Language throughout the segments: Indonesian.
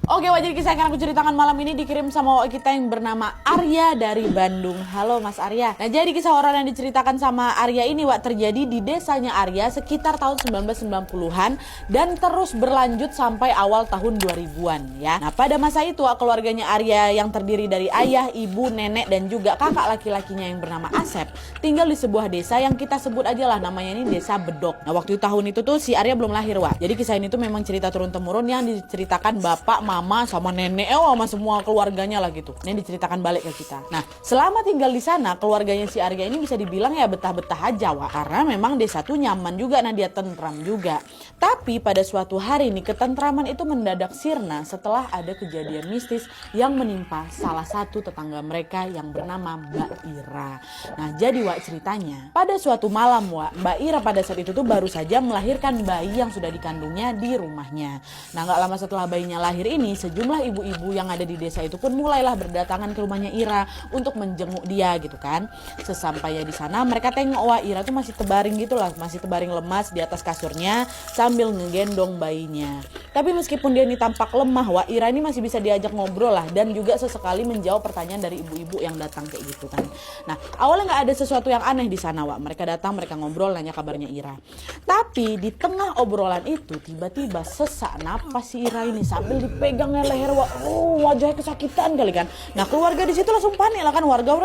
Oke, jadi kisah yang akan aku ceritakan malam ini dikirim sama wak kita yang bernama Arya dari Bandung. Halo Mas Arya. Nah, jadi kisah orang yang diceritakan sama Arya ini wak terjadi di desanya Arya sekitar tahun 1990-an dan terus berlanjut sampai awal tahun 2000-an ya. Nah, pada masa itu wak keluarganya Arya yang terdiri dari ayah, ibu, nenek dan juga kakak laki-lakinya yang bernama Asep tinggal di sebuah desa yang kita sebut aja lah namanya ini Desa Bedok. Nah, waktu tahun itu tuh si Arya belum lahir wak. Jadi kisah ini tuh memang cerita turun-temurun yang diceritakan bapak, mama sama nenek sama semua keluarganya lah gitu. Ini diceritakan balik ke kita. Nah, selama tinggal di sana keluarganya si Arya ini bisa dibilang ya betah-betah aja wak. Karena memang desa tuh nyaman juga, nah dia tentram juga. Tapi pada suatu hari nih ketentraman itu mendadak sirna setelah ada kejadian mistis yang menimpa salah satu tetangga mereka yang bernama Mbak Ira. Nah, jadi wak ceritanya pada suatu malam wak, Mbak Ira pada saat itu tuh baru saja melahirkan bayi yang sudah dikandungnya di rumahnya. Nah, gak lama setelah bayinya lahir ini sejumlah ibu-ibu yang ada di desa itu pun mulailah berdatangan ke rumahnya Ira untuk menjenguk dia gitu kan. Sesampainya di sana mereka tengok wah Ira tuh masih terbaring gitu lah, masih terbaring lemas di atas kasurnya sambil ngegendong bayinya. Tapi meskipun dia ini tampak lemah wah Ira ini masih bisa diajak ngobrol lah dan juga sesekali menjawab pertanyaan dari ibu-ibu yang datang kayak gitu kan. Nah, awalnya nggak ada sesuatu yang aneh di sana wah. Mereka datang, mereka ngobrol, nanya kabarnya Ira. Tapi di tengah obrolan itu tiba-tiba sesak napas si Ira ini sambil dipegangnya leher wah. Oh, wajahnya kesakitan kali kan. Nah, keluarga di situ langsung panik lah kan, warga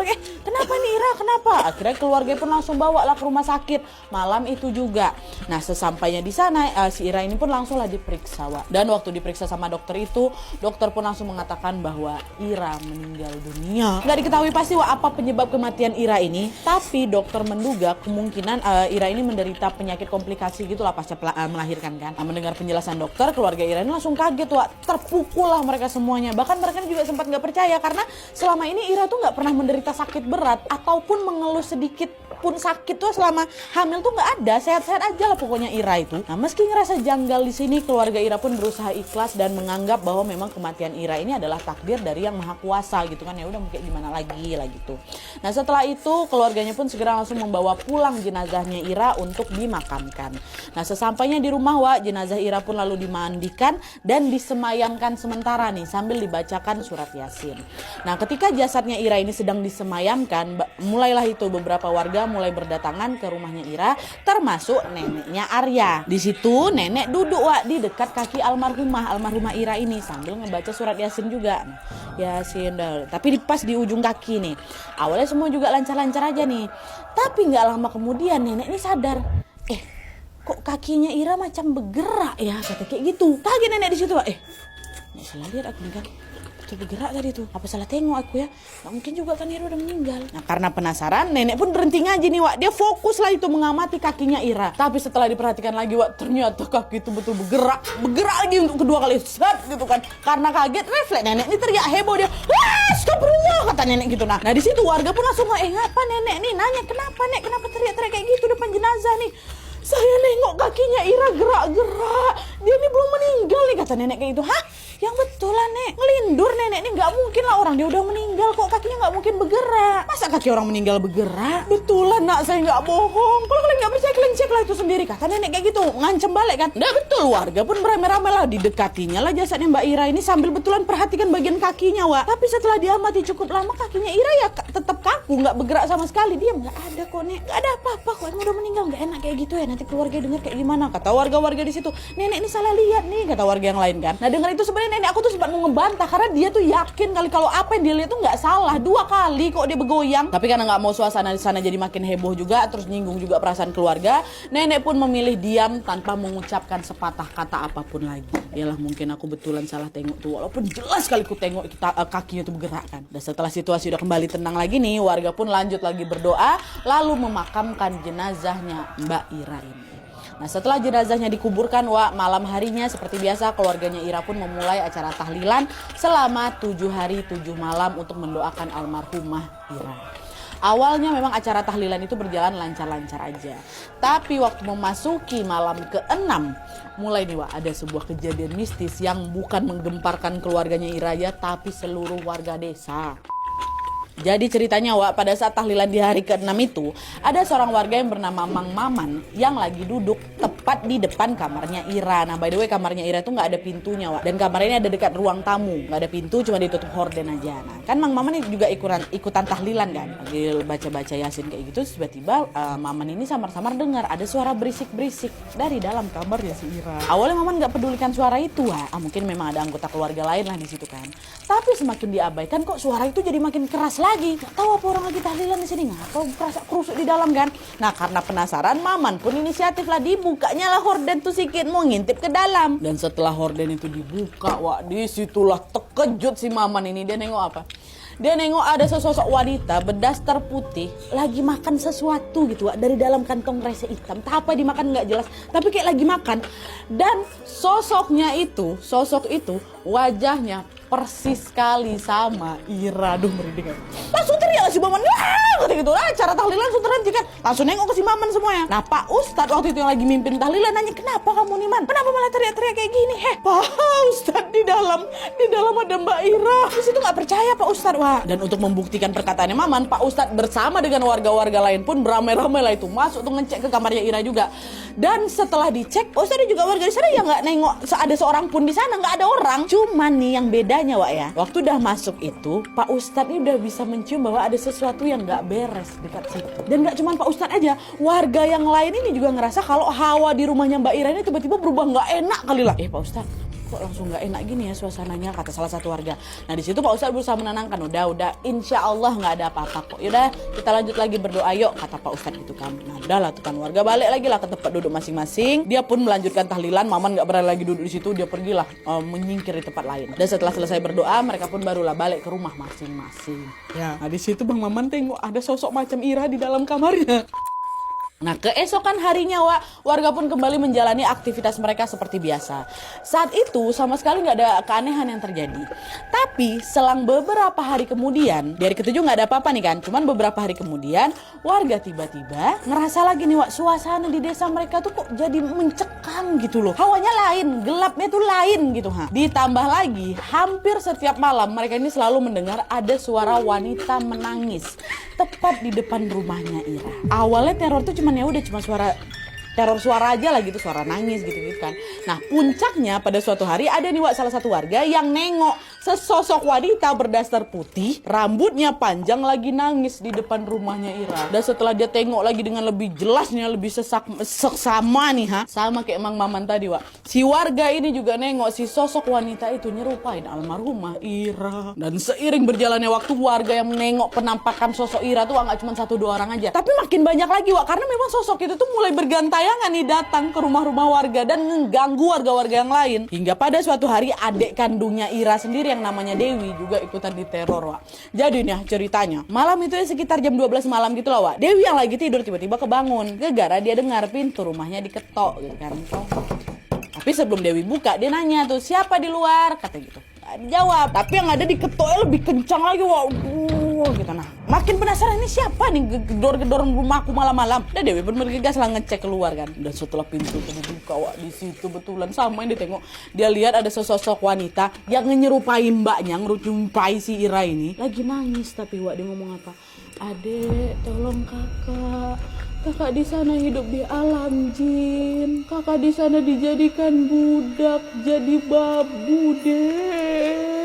kenapa nih Ira, kenapa? Akhirnya keluarga pun langsung bawa lah ke rumah sakit malam itu juga. Nah, sesampainya di sana si Ira ini pun langsung lah diperiksa wak. Dan waktu diperiksa sama dokter itu, dokter pun langsung mengatakan bahwa Ira meninggal dunia. Nggak diketahui pasti wak apa penyebab kematian Ira ini, tapi dokter menduga kemungkinan Ira ini menderita penyakit komplikasi gitulah pasca melahirkan kan. Nah, mendengar penjelasan dokter, keluarga Ira ini langsung kaget wak, terpukul lah mereka semuanya. Bahkan mereka juga sempat nggak percaya karena selama ini Ira tuh nggak pernah menderita sakit berat ataupun mengeluh sedikit pun sakit tuh selama hamil tuh nggak ada, sehat-sehat aja lah pokoknya Ira itu. Nah, meski ngerasa janggal di sini, keluarga Ira pun berusaha ikhlas dan menganggap bahwa memang kematian Ira ini adalah takdir dari Yang Maha Kuasa gitu kan, ya udah mungkin gimana lagi lah gitu. Nah, setelah itu keluarganya pun segera langsung membawa pulang jenazahnya Ira untuk dimakamkan. Nah, sesampainya di rumah wak, jenazah Ira pun lalu dimandikan dan disemayamkan sementara nih sambil dibacakan surat Yasin. Nah, ketika jasadnya Ira ini sedang disemayamkan, mulailah itu beberapa warga mulai berdatangan ke rumahnya Ira, termasuk neneknya Arya. Di situ nenek duduk wak di dekat kaki almarhumah Ira ini sambil ngebaca surat Yasin juga. Yasin dah. Tapi pas di ujung kaki nih. Awalnya semua juga lancar-lancar aja nih. Tapi nggak lama kemudian nenek ini sadar, kok kakinya Ira macam bergerak ya, kata kayak gitu. Kaget nenek di situ wak. Nggak salah lihat aku nih kan. Itu bergerak tadi tuh. Apa salah tengok aku ya? Nggak mungkin juga kan Ira udah meninggal. Nah, karena penasaran nenek pun berhenti ngaji nih wak. Dia fokus lah itu mengamati kakinya Ira. Tapi setelah diperhatikan lagi wak, ternyata kaki itu betul bergerak lagi untuk kedua kali. Set gitu kan. Karena kaget refleks nenek ini teriak heboh dia. Astagfirullah kata nenek gitu. Nah, di situ warga pun langsung ngapa nenek nih nanya kenapa nek, kenapa teriak-teriak kayak gitu depan jenazah nih. Saya nengok kakinya Ira gerak-gerak. Dia ini belum meninggal nih kata nenek kayak gitu. Hah? Yang betul lah nek, ngelindur nenek ini, nggak mungkin lah orang dia udah meninggal kok kakinya nggak mungkin bergerak. Masa kaki orang meninggal bergerak? Betulan nak, saya nggak bohong. Kalau kalian nggak percaya kalian cek lah itu sendiri kata nenek kayak gitu, ngancem balik kan. Nah betul, warga pun beramai-ramai lah didekatinya lah jasadnya Mbak Ira ini sambil betulan perhatikan bagian kakinya wak. Tapi setelah diamati cukup lama kakinya Ira ya tetap kaku, nggak bergerak sama sekali. Diam, nggak ada kok nek, nggak ada apa-apa kok, emang udah meninggal, nggak enak kayak gitu ya, nanti keluarga dengar kayak gimana kata warga-warga di situ. Nenek ini salah lihat nih kata warga yang lain kan. Nah dengar itu sebenarnya nenek aku tuh sempat mau ngebantah karena dia tuh yakin kali kalau apa yang dia lihat tuh nggak salah. 2 kali kok dia bergoyang. Tapi karena nggak mau suasana di sana jadi makin heboh juga, terus nyinggung juga perasaan keluarga, nenek pun memilih diam tanpa mengucapkan sepatah kata apapun lagi. Yalah mungkin aku betulan salah tengok tuh, walaupun jelas kali ku tengok kakinya tuh bergerak kan. Dan setelah situasi udah kembali tenang lagi nih, warga pun lanjut lagi berdoa lalu memakamkan jenazahnya Mbak Ira ini. Nah, setelah jenazahnya dikuburkan wak, malam harinya seperti biasa keluarganya Ira pun memulai acara tahlilan selama 7 hari 7 malam untuk mendoakan almarhumah Ira. Awalnya memang acara tahlilan itu berjalan lancar-lancar aja. Tapi waktu memasuki malam ke-6, mulai nih wak, ada sebuah kejadian mistis yang bukan menggemparkan keluarganya Ira ya, tapi seluruh warga desa. Jadi ceritanya Wak, pada saat tahlilan di hari ke-6 itu, ada seorang warga yang bernama Mang Maman yang lagi duduk tepat di depan kamarnya Ira. Nah by the way kamarnya Ira itu nggak ada pintunya Wak, dan kamarnya ini ada dekat ruang tamu, nggak ada pintu, cuma ditutup horden aja. Nah kan Mang Maman ini juga ikutan tahlilan kan, lagi baca-baca Yasin kayak gitu. Tiba-tiba Maman ini samar-samar dengar ada suara berisik-berisik dari dalam kamarnya si Ira. Awalnya Maman nggak pedulikan suara itu Wak, mungkin memang ada anggota keluarga lain lah di situ kan. Tapi semakin diabaikan kok suara itu jadi makin keras lagi. Gak tahu apa orang lagi tahlilan di sini, ngapa kerasa kerusuk di dalam kan. Nah karena penasaran Maman pun inisiatif lah, dibukanya lah horden tuh sikit mau ngintip ke dalam. Dan setelah horden itu dibuka Wak, disitulah terkejut si Maman ini. Dia nengok apa? Dia nengok ada sesosok wanita berdaster putih lagi makan sesuatu gitu Wak, dari dalam kantong kresek hitam. Tak apa dimakan nggak jelas, tapi kayak lagi makan. Dan sosok itu wajahnya persis sekali sama Ira. Duh merinding. Langsung teriak si Maman, wah gitu. Cara tahlilan langsung terhenti kan. Langsung nengok ke si Maman semuanya. Nah Pak Ustadz waktu itu yang lagi mimpin tahlilan nanya, kenapa kamu nih Man? Kenapa malah teriak-teriak kayak gini? Pak Ustadz di dalam ada Mbak Ira. Terus itu nggak percaya Pak Ustadz Wah. Dan untuk membuktikan perkataannya Maman, Pak Ustadz bersama dengan warga-warga lain pun beramai-ramai lah itu masuk untuk ngecek ke kamarnya Ira juga. Dan setelah dicek, Pak Ustadz juga warga di sana ya nggak nengok ada seorang pun di sana, nggak ada orang. Cuman nih yang bedanya Wak ya, waktu udah masuk itu Pak Ustadz ini udah bisa mencium bahwa ada sesuatu yang nggak beres dekat situ. Dan nggak cuma Pak Ustadz aja, warga yang lain ini juga ngerasa kalau hawa di rumahnya Mbak Ira ini tiba-tiba berubah nggak enak kali lah. Pak Ustadz, kok langsung nggak enak gini ya suasananya, kata salah satu warga. Nah di situ Pak Ustadz berusaha menenangkan, udah insya Allah nggak ada apa-apa kok. Yaudah kita lanjut lagi berdoa yuk, kata Pak Ustadz gitu kan. Nah udahlah tuh kan warga balik lagi lah ke tempat duduk masing-masing. Dia pun melanjutkan tahlilan. Maman nggak berani lagi duduk di situ, dia pergilah menyingkir di tempat lain. Dan setelah selesai berdoa mereka pun barulah balik ke rumah masing-masing. Ya, nah di situ Bang Maman tengok ada sosok macam Ira di dalam kamarnya. Nah keesokan harinya Wak, warga pun kembali menjalani aktivitas mereka seperti biasa. Saat itu sama sekali nggak ada keanehan yang terjadi. Tapi selang beberapa hari kemudian, di hari ketujuh nggak ada apa-apa nih kan. Cuman beberapa hari kemudian warga tiba-tiba ngerasa lagi nih Wak, suasana di desa mereka tuh kok jadi mencekam gitu loh. Hawanya lain, gelapnya tuh lain gitu. Ditambah lagi hampir setiap malam mereka ini selalu mendengar ada suara wanita menangis tepat di depan rumahnya Ira. Awalnya teror tuh cuman ya udah cuma teror suara aja lah gitu, suara nangis gitu kan. Nah puncaknya pada suatu hari ada nih Wak salah satu warga yang nengok sesosok wanita berdaster putih, rambutnya panjang lagi nangis di depan rumahnya Ira. Dan setelah dia tengok lagi dengan lebih jelasnya, lebih seksama nih sama kayak Mang Maman tadi Wak, si warga ini juga nengok si sosok wanita itu nyerupain almarhumah Ira. Dan seiring berjalannya waktu, warga yang menengok penampakan sosok Ira tuh nggak cuma 1-2 orang aja, tapi makin banyak lagi Wak, karena memang sosok itu tuh mulai bergantayangan nih datang ke rumah-rumah warga dan mengganggu warga-warga yang lain. Hingga pada suatu hari adik kandungnya Ira sendiri yang namanya Dewi juga ikutan diteror Wak. Jadi nih ceritanya, malam itu ya sekitar jam 12 malam gitu lah Wak, Dewi yang lagi tidur tiba-tiba kebangun gara-gara dia dengar pintu rumahnya diketok gitu kan. Tapi sebelum Dewi buka, dia nanya tuh, siapa di luar? Kata gitu. Gak dijawab. Tapi yang ada diketoknya lebih kencang lagi Wak. Gitu. Nah makin penasaran ini siapa nih gedor-gedor rumahku malam-malam. Dan Dewi pun bergegas lah ngecek keluar kan. Dan setelah pintu itu dibuka Wak, di situ betulan sama yang ditengok. Dia lihat ada sesosok wanita yang nyerupai mbaknya, nyerupai si Ira ini lagi nangis. Tapi Wak dia ngomong apa? Adek tolong kakak di sana hidup di alam jin. Kakak di sana dijadikan budak, jadi babu, Dek.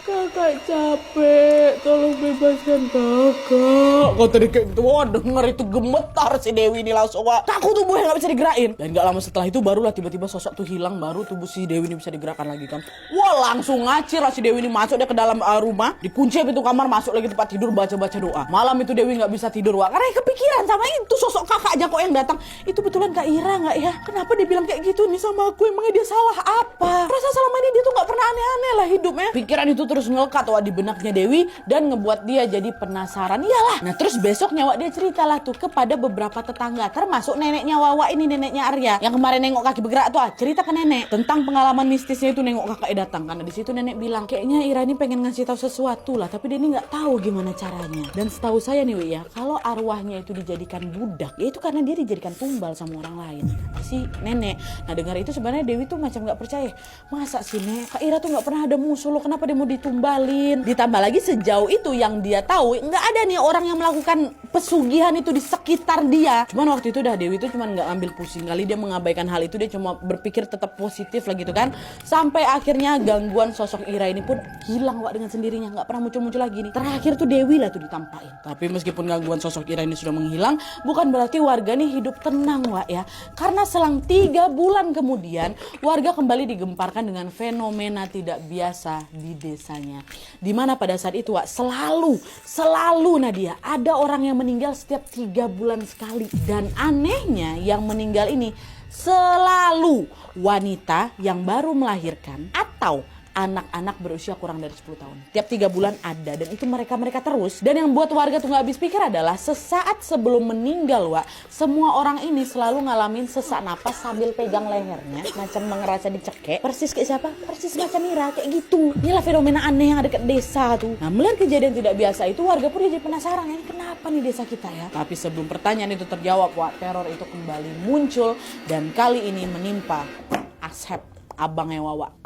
Kakak capek, tolong bebaskan kakak. Kata dia kayak gitu, wah denger itu gemetar si Dewi ini langsung Wak. Takut tubuhnya gak bisa digerakin. Dan gak lama setelah itu barulah tiba-tiba sosok tuh hilang, baru tubuh si Dewi ini bisa digerakkan lagi kan. Wah langsung ngacir lah si Dewi ini, masuk dia ke dalam rumah, dikunci pintu kamar, masuk lagi tempat tidur, baca-baca doa. Malam itu Dewi gak bisa tidur Wak, karena kepikiran sama itu sosok kakak aja kok yang datang. Itu betulan Kak Ira gak ya? Kenapa dia bilang kayak gitu nih sama aku? Emangnya dia salah apa? Rasa selama ini dia tuh gak pernah aneh-aneh lah hidupnya. Pikiran itu terus ngelekat Wak di benaknya Dewi dan ngebuat dia jadi penasaran. Iyalah. Nah terus besoknya Wak dia ceritalah tuh kepada beberapa tetangga, termasuk neneknya Wawa ini, neneknya Arya yang kemarin nengok kaki bergerak tuh. Cerita ke nenek tentang pengalaman mistisnya itu nengok kakaknya datang. Karena di situ nenek bilang kayaknya Ira ini pengen ngasih tahu sesuatu lah, tapi dia ini nggak tahu gimana caranya. Dan setahu saya nih Wi ya, kalau arwahnya itu dijadikan budak, ya itu karena dia dijadikan tumbal sama orang lain, kata si nenek. Nah dengar itu sebenarnya Dewi tuh macam nggak percaya. Masa sih Nek, Kak Ira tuh nggak pernah ada musuh lo, kenapa dia mau ditumbalin? Ditambah lagi sejauh itu yang dia tahu nggak ada nih orang yang melakukan pesugihan itu di sekitar dia. Cuman waktu itu Dewi itu cuman nggak ambil pusing kali, dia mengabaikan hal itu, dia cuma berpikir tetap positif lah gitu kan. Sampai akhirnya gangguan sosok Ira ini pun hilang Wak dengan sendirinya, nggak pernah muncul-muncul lagi nih. Terakhir tuh Dewi lah tuh ditampain. Tapi meskipun gangguan sosok Ira ini sudah menghilang, bukan berarti warga nih hidup tenang Wak ya. Karena selang 3 bulan kemudian warga kembali digemparkan dengan fenomena tidak biasa di desanya. Dimana pada saat itu Wak, selalu Nadia ada orang yang meninggal setiap 3 bulan sekali. Dan anehnya yang meninggal ini selalu wanita yang baru melahirkan atau anak-anak berusia kurang dari 10 tahun. Tiap 3 bulan ada, dan itu mereka terus. Dan yang buat warga tuh gak habis pikir adalah sesaat sebelum meninggal Wak, semua orang ini selalu ngalamin sesak napas sambil pegang lehernya, macam ngerasa dicekek. Persis kayak siapa? Persis macam Mira, kayak gitu. Inilah fenomena aneh yang ada di desa tuh. Nah, melihat kejadian tidak biasa itu, warga pun jadi penasaran, ini kenapa nih desa kita ya? Tapi sebelum pertanyaan itu terjawab Wak, teror itu kembali muncul dan kali ini menimpa Asep, abangnya Wawa.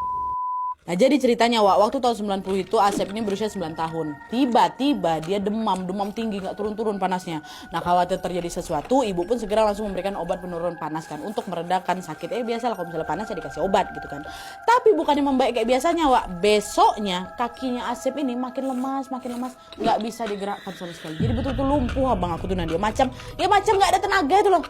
Nah jadi ceritanya Wak, waktu tahun 90 itu Asep ini berusia 9 tahun. Tiba-tiba dia demam tinggi, gak turun-turun panasnya. Nah khawatir terjadi sesuatu, ibu pun segera langsung memberikan obat penurun panas kan, untuk meredakan sakit. Biasalah kalau misalnya panas ya dikasih obat gitu kan. Tapi bukannya membaik kayak biasanya Wak, besoknya kakinya Asep ini makin lemas, gak bisa digerakkan sama sekali. Jadi betul-betul lumpuh abang aku tuh Nadia, macam gak ada tenaga itu loh.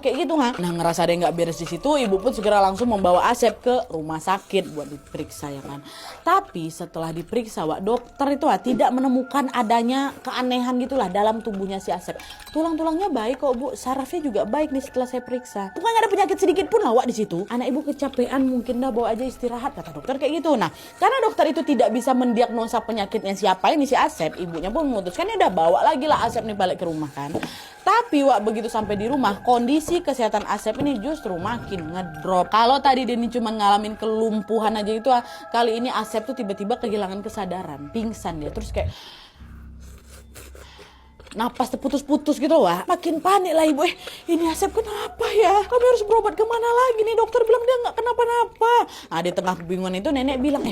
Kayak gitu ha. Nah ngerasa ada yang gak beres di situ, ibu pun segera langsung membawa Asep ke rumah sakit buat diperiksa ya kan. Tapi setelah diperiksa Wak, dokter itu tidak menemukan adanya keanehan gitulah dalam tubuhnya si Asep. Tulang-tulangnya baik kok Bu, sarafnya juga baik nih setelah saya periksa. Bukan ada penyakit sedikit pun lah Wak di situ. Anak ibu kecapean mungkin dah, bawa aja istirahat kata dokter kayak gitu. Nah karena dokter itu tidak bisa mendiagnosa penyakitnya siapa ini si Asep, ibunya pun memutuskan ya udah bawa lagi lah Asep nih balik ke rumah kan. Tapi Wak, begitu sampai di rumah, kondisi kesehatan Asep ini justru makin ngedrop. Kalau tadi dia cuma ngalamin kelumpuhan aja itu, kali ini Asep tuh tiba-tiba kehilangan kesadaran, pingsan dia, terus kayak napas terputus-putus gitu Wak. Makin panik lah ibu, ini Asep kenapa ya? Kami harus berobat kemana lagi nih? Dokter bilang dia nggak kenapa-napa. Nah di tengah kebingungan itu nenek bilang,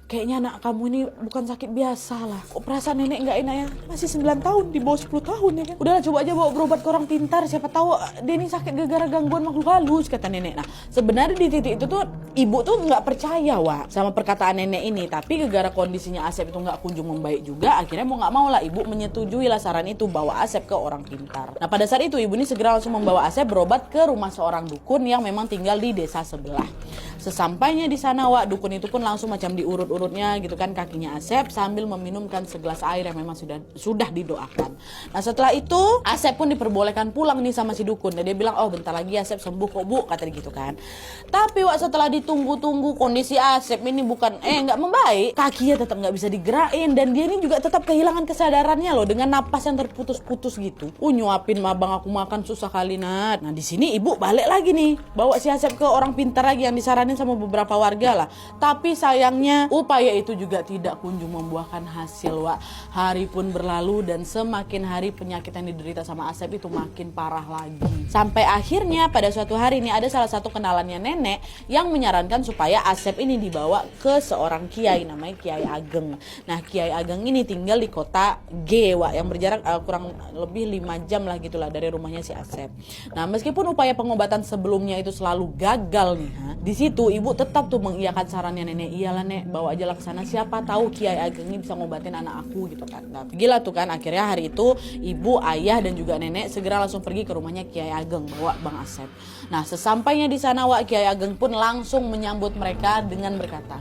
kayaknya anak kamu ini bukan sakit biasa lah. Kok perasaan nenek nggak enak ya? Masih 9 tahun, di bawah 10 tahun ya kan? Udahlah coba aja bawa berobat ke orang pintar. Siapa tahu dia ini sakit gara-gara gangguan makhluk halus, kata nenek. Nah sebenarnya di titik itu tuh ibu tuh nggak percaya Wak sama perkataan nenek ini. Tapi gara-gara kondisinya Asep itu nggak kunjung membaik juga, akhirnya mau nggak mau lah ibu menyetujui lah saran itu, bawa Asep ke orang pintar. Nah pada saat itu ibu ini segera langsung membawa Asep berobat ke rumah seorang dukun yang memang tinggal di desa sebelah. Sesampainya di sana Wak, dukun itu pun langsung macam diurut-urutnya gitu kan kakinya Asep sambil meminumkan segelas air yang memang sudah didoakan. Nah setelah itu Asep pun diperbolehkan pulang nih sama si dukun. Dan dia bilang, oh bentar lagi Asep sembuh kok Bu, kata dia gitu kan. Tapi Wak, setelah ditunggu-tunggu kondisi Asep ini bukan nggak membaik, kakinya tetap nggak bisa digerakin dan dia ini juga tetap kehilangan kesadarannya loh, dengan napas yang terputus-putus gitu. Nyuapin abang aku makan susah kali Nat. Nah di sini ibu balik lagi nih, bawa si Asep ke orang pintar lagi yang disaranin sama beberapa warga lah. Tapi sayangnya upaya itu juga tidak kunjung membuahkan hasil Wak. Hari pun berlalu dan semakin hari penyakit yang diderita sama Asep itu makin parah lagi. Sampai akhirnya pada suatu hari ini ada salah satu kenalannya nenek yang menyarankan supaya Asep ini dibawa ke seorang kiai namanya Kiai Ageng. Nah Kiai Ageng ini tinggal di kota G Wak, yang berjarak kurang lebih 5 jam lah gitulah dari rumahnya si Asep. Nah meskipun upaya pengobatan sebelumnya itu selalu gagal nih, di situ ibu tetap tuh mengiyakan sarannya nenek. Iyalah nek, bawa aja lah ke sana, siapa tahu Kiai Ageng ini bisa ngobatin anak aku gitu kan. Nah gila tuh kan, akhirnya hari itu ibu, ayah dan juga nenek segera langsung pergi ke rumahnya Kiai Ageng bawa Bang Asep. Nah sesampainya di sana Wak, Kiai Ageng pun langsung menyambut mereka dengan berkata,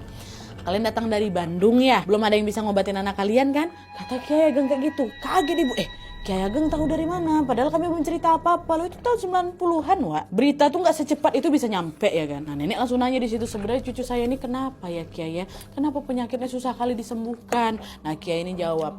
kalian datang dari Bandung ya? Belum ada yang bisa ngobatin anak kalian kan? Kata Kiai Ageng kayak gitu. Kaget ibu, Kiai Ageng tahu dari mana? Padahal kami belum cerita apa-apa. Loh itu tahun 90-an Wak. Berita tuh nggak secepat itu bisa nyampe ya kan. Nah nenek langsung nanya di situ, sebenarnya cucu saya ini kenapa ya Kiai ya? Kenapa penyakitnya susah kali disembuhkan? Nah Kiai ini jawab,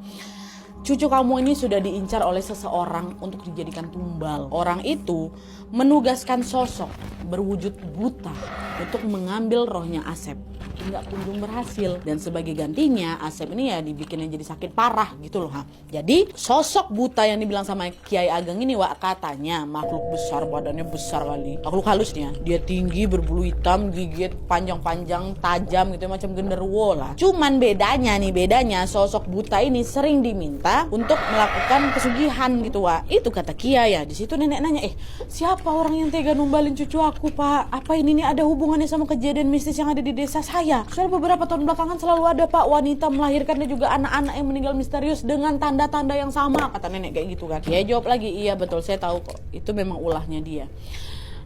cucu kamu ini sudah diincar oleh seseorang untuk dijadikan tumbal. Orang itu menugaskan sosok berwujud buta untuk mengambil rohnya Asep. Nggak kunjung berhasil, dan sebagai gantinya Asep ini ya dibikinnya jadi sakit parah gitu loh. Jadi sosok buta yang dibilang sama Kiai Ageng ini Wak, katanya makhluk besar, badannya besar kali, makhluk halusnya, dia tinggi, berbulu hitam, gigit panjang-panjang, tajam gitu, macam genderuwo lah. Cuman bedanya sosok buta ini sering diminta untuk melakukan pesugihan gitu Wak. Itu kata Kiai ya. Di situ nenek nanya, siapa orang yang tega numbalin cucu aku Pak? Apa ini nih ada hubungannya sama kejadian mistis yang ada di desa saya? Soal beberapa tahun belakangan selalu ada Pak wanita melahirkan dan juga anak-anak yang meninggal misterius dengan tanda-tanda yang sama, kata nenek kayak gitu kan. Dia jawab lagi, iya betul saya tahu kok, itu memang ulahnya dia.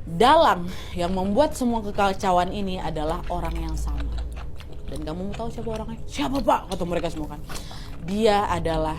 Dalang yang membuat semua kekacauan ini adalah orang yang sama. Dan kamu mau tahu siapa orangnya? Siapa Pak? Kata mereka semua kan. Dia adalah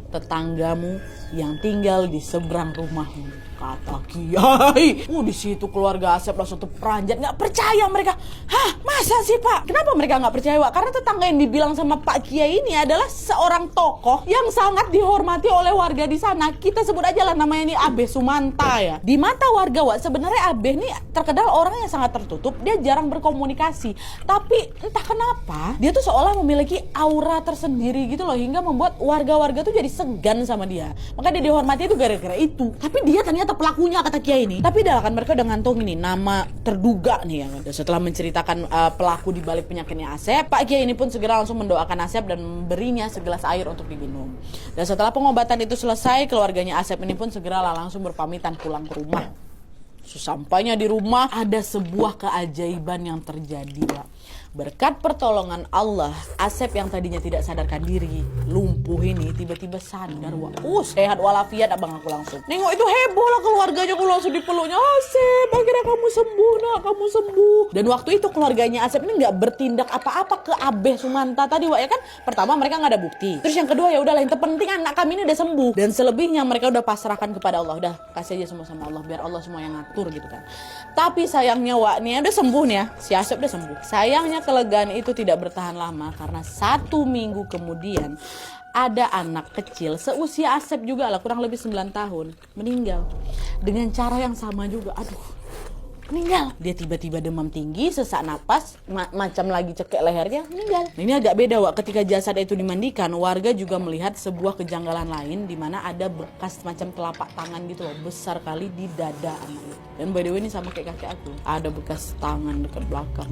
tetanggamu yang tinggal di seberang rumahmu, kata Kiai. Di situ keluarga Asep langsung terperanjat, nggak percaya mereka. Hah, masa sih Pak? Kenapa mereka nggak percaya Pak? Karena tetangga yang dibilang sama Pak Kiai ini adalah seorang tokoh yang sangat dihormati oleh warga di sana. Kita sebut aja lah namanya ini Abe Sumanta ya. Di mata warga Wak, sebenarnya Abe ini terkenal orang yang sangat tertutup, dia jarang berkomunikasi. Tapi entah kenapa dia tuh seolah memiliki aura tersendiri gitu loh, hingga membuat warga-warga tuh jadi segan sama dia. Maka dia dihormati itu gara-gara itu. Tapi dia ternyata pelakunya, kata Kiai ini. Tapi dah kan mereka udah ngantung ini nama terduga nih ya. Setelah menceritakan pelaku di balik penyakitnya Asep, Pak Kiai ini pun segera langsung mendoakan Asep dan memberinya segelas air untuk diminum. Dan setelah pengobatan itu selesai, keluarganya Asep ini pun segera langsung berpamitan pulang ke rumah. Sesampainya di rumah, ada sebuah keajaiban yang terjadi Pak. Berkat pertolongan Allah, Asep yang tadinya tidak sadarkan diri, lumpuh ini tiba-tiba sadar Wak. Sehat walafiat abang aku langsung. Nengok itu heboh lah keluarganya, aku langsung dipeluknya. Asep, akhirnya kamu sembuh nak, kamu sembuh. Dan waktu itu keluarganya Asep ini nggak bertindak apa-apa ke Abe Sumanta tadi Wak ya kan. Pertama mereka nggak ada bukti. Terus yang kedua ya udahlah, yang terpenting anak kami ini udah sembuh. Dan selebihnya mereka udah pasrahkan kepada Allah. Udah kasih aja semua sama Allah, biar Allah semua yang ngatur gitu kan. Tapi sayangnya Wak, nih udah sembuh nih ya, si Asep udah sembuh. Sayangnya kelegaan itu tidak bertahan lama karena 1 minggu kemudian ada anak kecil seusia Asep juga lah, kurang lebih 9 tahun, meninggal dengan cara yang sama juga. Meninggal. Dia tiba-tiba demam tinggi, sesak napas, macam lagi cekek lehernya, meninggal. Nah, ini agak beda Wak, ketika jasad itu dimandikan, warga juga melihat sebuah kejanggalan lain di mana ada bekas macam telapak tangan gitu loh, besar kali di dada anak itu. Dan by the way ini sama kayak kakek aku, ada bekas tangan dekat belakang.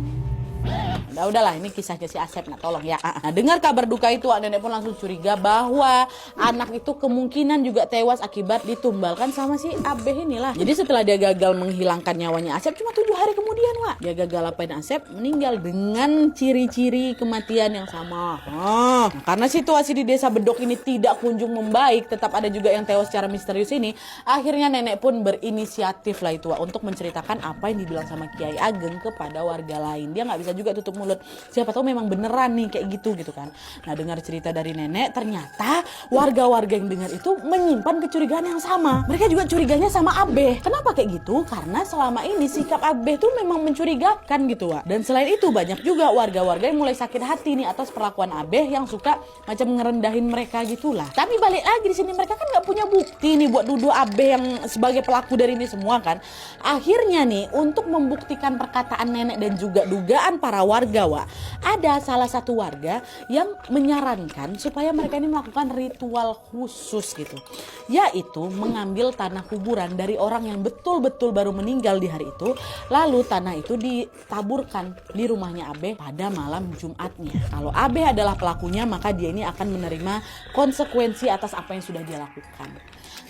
Udahlah, ini kisahnya si Asep, nah tolong ya. Nah, dengar kabar duka itu, nenek pun langsung curiga bahwa anak itu kemungkinan juga tewas akibat ditumbalkan sama si Abe inilah. Jadi setelah dia gagal menghilangkan nyawanya Asep cuma 7 hari kemudian Wak, dia gagal apain Asep, meninggal dengan ciri-ciri kematian yang sama. Nah, karena situasi di desa Bedok ini tidak kunjung membaik, tetap ada juga yang tewas secara misterius ini. Akhirnya nenek pun berinisiatif lah itu Wak, untuk menceritakan apa yang dibilang sama Kiai Ageng kepada warga lain. Dia nggak bisa juga tutup mulut, siapa tahu memang beneran nih kayak gitu kan. Nah, dengar cerita dari nenek, ternyata warga-warga yang dengar itu menyimpan kecurigaan yang sama. Mereka juga curiganya sama Abe. Kenapa kayak gitu? Karena selama ini sikap Abe tuh memang mencurigakan gitu Wak. Dan selain itu banyak juga warga-warga yang mulai sakit hati nih atas perlakuan Abe yang suka macam ngerendahin mereka gitulah. Tapi balik lagi di sini mereka kan nggak punya bukti nih buat nuduh Abe yang sebagai pelaku dari ini semua kan. Akhirnya nih, untuk membuktikan perkataan nenek dan juga dugaan para warga Wak, ada salah satu warga yang menyarankan supaya mereka ini melakukan ritual khusus gitu, yaitu mengambil tanah kuburan dari orang yang betul-betul baru meninggal di hari itu, lalu tanah itu ditaburkan di rumahnya Abe pada malam Jumatnya. Kalau Abe adalah pelakunya, maka dia ini akan menerima konsekuensi atas apa yang sudah dia lakukan.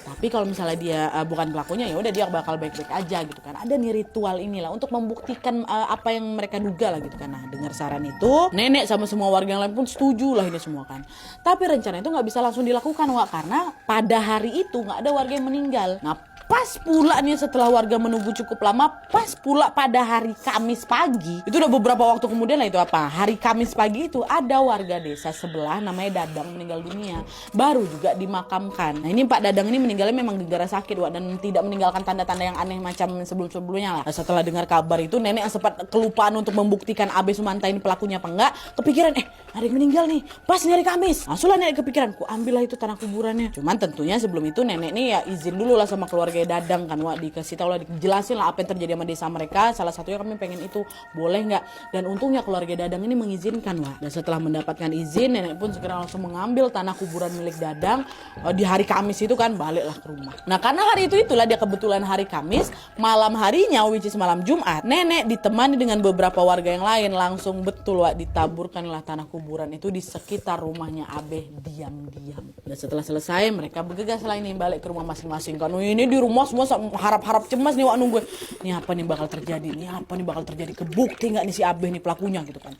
Tapi kalau misalnya dia bukan pelakunya, ya udah dia bakal baik-baik aja gitu kan. Ada nih ritual inilah untuk membuktikan apa yang mereka duga lah gitu kan. Nah, dengar saran itu, nenek sama semua warga yang lain pun setuju lah ini semua kan. Tapi rencana itu nggak bisa langsung dilakukan Wak, karena pada hari itu nggak ada warga yang meninggal. Nah, Pas pula nih setelah warga menunggu cukup lama, pas pula pada hari Kamis pagi, itu udah beberapa waktu kemudian lah itu apa, hari Kamis pagi itu ada warga desa sebelah namanya Dadang meninggal dunia, baru juga dimakamkan. Nah ini Pak Dadang ini meninggalnya memang gara-gara sakit Wak, dan tidak meninggalkan tanda-tanda yang aneh macam sebelum-sebelumnya lah. Nah, setelah dengar kabar itu nenek yang sempat kelupaan untuk membuktikan Abe Sumanta ini pelakunya apa enggak, kepikiran ada yang meninggal nih, pas nih hari Kamis. Langsunglah nenek kepikiran, ku ambillah itu tanah kuburannya. Cuman tentunya sebelum itu nenek nih ya izin dulu lah sama keluarga Dadang kan Wak, dikasih tahu lah, dijelasin lah apa yang terjadi sama desa mereka. Salah satunya kami pengen itu, boleh nggak? Dan untungnya keluarga Dadang ini mengizinkan Wak. Dan setelah mendapatkan izin, nenek pun segera langsung mengambil tanah kuburan milik Dadang. Di hari Kamis itu kan baliklah ke rumah. Nah karena hari itu itulah dia kebetulan hari Kamis, malam harinya which is malam Jumat, nenek ditemani dengan beberapa warga yang lain langsung betul Wak, ditaburkanlah tanah kuburan itu di sekitar rumahnya Abe diam-diam. Dan setelah selesai mereka bergegas lah ini balik ke rumah masing-masing kan. Ini di rumah semua harap-harap cemas nih Wak, nunggu ini apa nih bakal terjadi, kebukti nggak nih si Abe nih pelakunya gitu kan.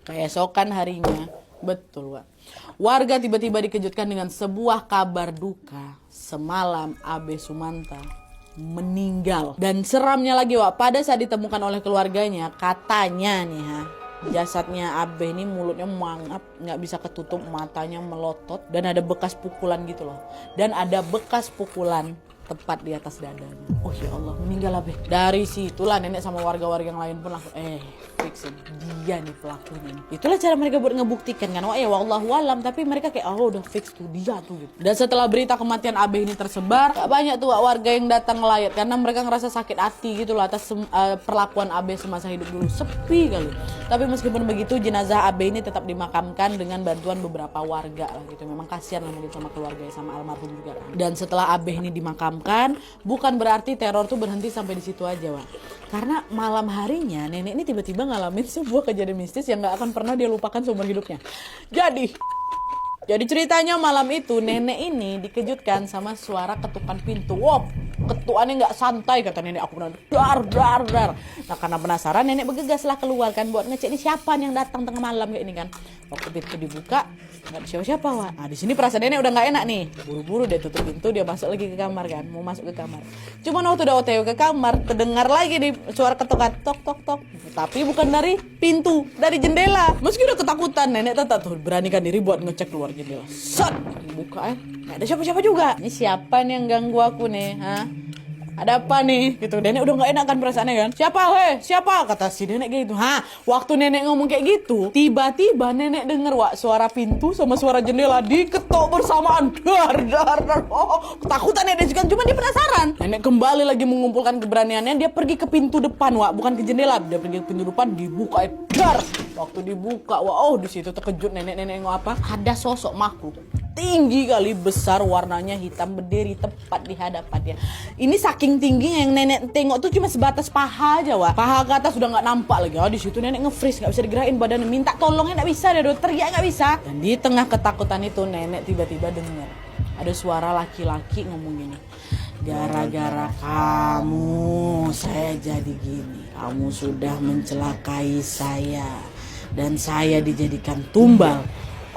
Keesokan harinya, betul Wak, warga tiba-tiba dikejutkan dengan sebuah kabar duka. Semalam Abe Sumanta meninggal. Dan seramnya lagi Wak, pada saat ditemukan oleh keluarganya, katanya nih jasadnya Abe ini mulutnya mangap, nggak bisa ketutup, matanya melotot, dan ada bekas pukulan gitu loh. Dan ada bekas pukulan tepat di atas dadanya. Oh ya Allah, meninggal Abe. Dari situlah nenek sama warga-warga yang lain pun langsung fix dia nih pelakunya. Itulah cara mereka buat ngebuktikan kan. Wah ya wallahu alam, tapi mereka kayak udah fix tuh dia tuh gitu. Dan setelah berita kematian Abe ini tersebar, gak banyak tuh warga yang datang ngelayat karena mereka ngerasa sakit hati gitu loh atas perlakuan Abe semasa hidup dulu. Sepi kali. Tapi meskipun begitu, jenazah Abe ini tetap dimakamkan dengan bantuan beberapa warga lah gitu. Memang kasihan lah mungkin sama keluarga sama almarhum juga kan. Dan setelah Abe ini dimakamkan, bukan berarti teror tuh berhenti sampai di situ aja Wak. Karena malam harinya nenek ini tiba-tiba ngalamin sebuah kejadian mistis yang gak akan pernah dia lupakan seumur hidupnya. Jadi ceritanya malam itu nenek ini dikejutkan sama suara ketukan pintu. Wow, ketukannya nggak santai kata nenek, aku benar dar. Nah karena penasaran nenek bergegaslah keluar kan buat ngecek ini siapa nih yang datang tengah malam kayak ini kan. Waktu pintu dibuka nggak ada siapa-siapa Wak. Nah di sini perasaan nenek udah nggak enak nih. Buru-buru dia tutup pintu, dia masuk lagi ke kamar kan, mau masuk ke kamar. Cuman waktu udah OTW ke kamar, terdengar lagi nih suara ketukan tok. Tapi bukan dari pintu, dari jendela. Meski udah ketakutan, nenek tetap tuh beranikan diri buat ngecek keluar jendela. Set, dibuka nggak ada siapa-siapa juga. Ini siapa nih yang ganggu aku nih? Ada apa nih? Gitu. Nenek udah gak enak kan perasaannya kan? Siapa? Kata si nenek gitu. Waktu nenek ngomong kayak gitu, tiba-tiba nenek denger Wak, suara pintu sama suara jendela diketok bersamaan. Dar. Oh, ketakutan nenek juga. Cuma dia penasaran. Nenek kembali lagi mengumpulkan keberaniannya. Dia pergi ke pintu depan Wak, bukan ke jendela. Dia pergi ke pintu depan, dibuka. Dar. Waktu dibuka, di situ terkejut nenek apa? Ada sosok makhluk tinggi kali, besar, warnanya hitam, berdiri tepat di hadapannya. Ini saking tingginya yang nenek tengok tuh cuma sebatas paha aja Wak. Paha ke atas udah nggak nampak lagi. Di situ nenek nge-freeze, nggak bisa digerakin badannya, minta tolongnya nggak bisa, dia teriak nggak bisa. Dan di tengah ketakutan itu nenek tiba-tiba dengar ada suara laki-laki ngomong gini. Gara-gara kamu saya jadi gini. Kamu sudah mencelakai saya dan saya dijadikan tumbal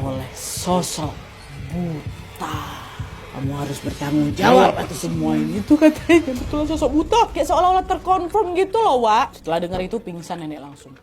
oleh sosok buta. Kamu harus bertanggung jawab atas semua ini. Itu katanya betul sosok buta. Kayak seolah-olah terkonfirm gitu loh Wak. Setelah dengar itu pingsan nenek langsung.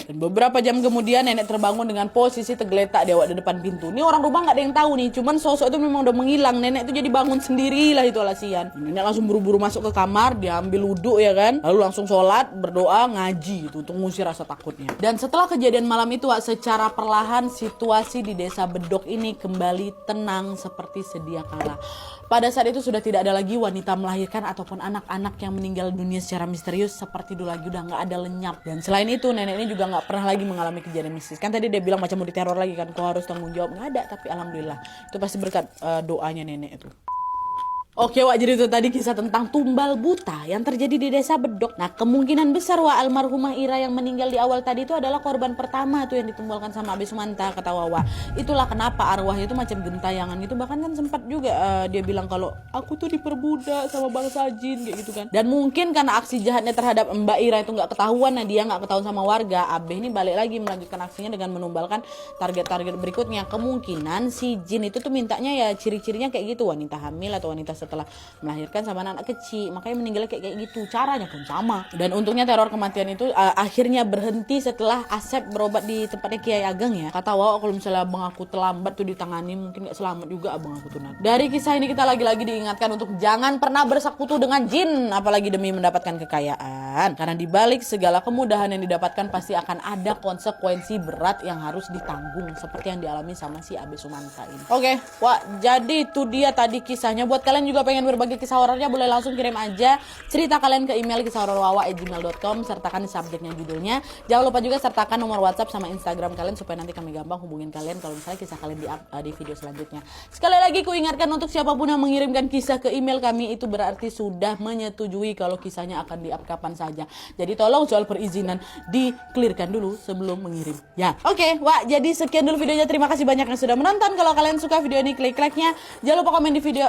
Dan beberapa jam kemudian nenek terbangun dengan posisi tergeletak di depan pintu. Ini orang rumah gak ada yang tahu nih. Cuman sosok itu memang udah menghilang. Nenek itu jadi bangun sendiri lah itu alasian. Nenek langsung buru-buru masuk ke kamar. Dia ambil wudhu ya kan. Lalu langsung sholat, berdoa, ngaji gitu. Untuk ngusir rasa takutnya. Dan setelah kejadian malam itu Wak, secara perlahan situasi di desa Bedok ini kembali tenang seperti sedia kala. Pada saat itu sudah tidak ada lagi wanita melahirkan ataupun anak-anak yang meninggal dunia secara misterius seperti dulu lagi, udah nggak ada lenyap. Dan selain itu nenek ini juga nggak pernah lagi mengalami kejadian mistis. Kan tadi dia bilang macam mau diteror lagi kan, kau harus tanggung jawab, nggak ada. Tapi alhamdulillah itu pasti berkat doanya nenek itu. Oke Wak, jadi itu tadi kisah tentang tumbal buta yang terjadi di desa Bedok. Nah kemungkinan besar Wak, almarhumah Ira yang meninggal di awal tadi itu adalah korban pertama tuh yang ditumbalkan sama Abe Sumanta, kata Wawa. Itulah kenapa arwahnya itu macam gentayangan gitu. Bahkan kan sempat juga dia bilang kalau aku tuh diperbudak sama bangsa jin kayak gitu kan. Dan mungkin karena aksi jahatnya terhadap Mbak Ira itu nggak ketahuan, nah dia nggak ketahuan sama warga, Abe ini balik lagi melanjutkan aksinya dengan menumbalkan target-target berikutnya. Kemungkinan si jin itu tuh mintanya ya ciri-cirinya kayak gitu, wanita hamil atau wanita setelah melahirkan sama anak kecil, makanya meninggalnya kayak gitu, caranya pun sama. Dan untungnya teror kematian itu akhirnya berhenti setelah Asep berobat di tempatnya Kiai Ageng ya. Kata Wawa kalau misalnya abang aku terlambat tuh ditangani mungkin gak selamat juga abang aku tuh. Dari kisah ini kita lagi-lagi diingatkan untuk jangan pernah bersekutu dengan jin, apalagi demi mendapatkan kekayaan, karena dibalik segala kemudahan yang didapatkan pasti akan ada konsekuensi berat yang harus ditanggung seperti yang dialami sama si Abe Sumanta ini. Oke, wah, jadi itu dia tadi kisahnya. Buat kalian juga pengen berbagi kisah horornya, boleh langsung kirim aja cerita kalian ke email kisahhororwawa@gmail.com, sertakan di subjeknya judulnya. Jangan lupa juga sertakan nomor WhatsApp sama Instagram kalian supaya nanti kami gampang hubungin kalian kalau misalnya kisah kalian di video selanjutnya. Sekali lagi ku ingatkan untuk siapapun yang mengirimkan kisah ke email kami itu berarti sudah menyetujui kalau kisahnya akan di-up kapan saja. Jadi tolong soal perizinan di-clearkan dulu sebelum mengirim. Ya, oke, wah, jadi sekian dulu videonya. Terima kasih banyak yang sudah menonton. Kalau kalian suka video ini, klik like-nya. Jangan lupa komen di video.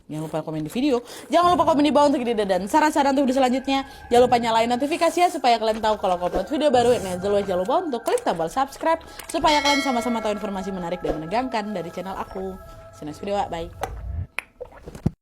Jangan lupa komen di video. Jangan lupa komen di bawah untuk ide dan saran-saran untuk video selanjutnya. Jangan lupa nyalain notifikasinya supaya kalian tahu kalau aku upload video baru. Nah, jangan lupa untuk klik tombol subscribe supaya kalian sama-sama tahu informasi menarik dan menegangkan dari channel aku. See you next video, bye.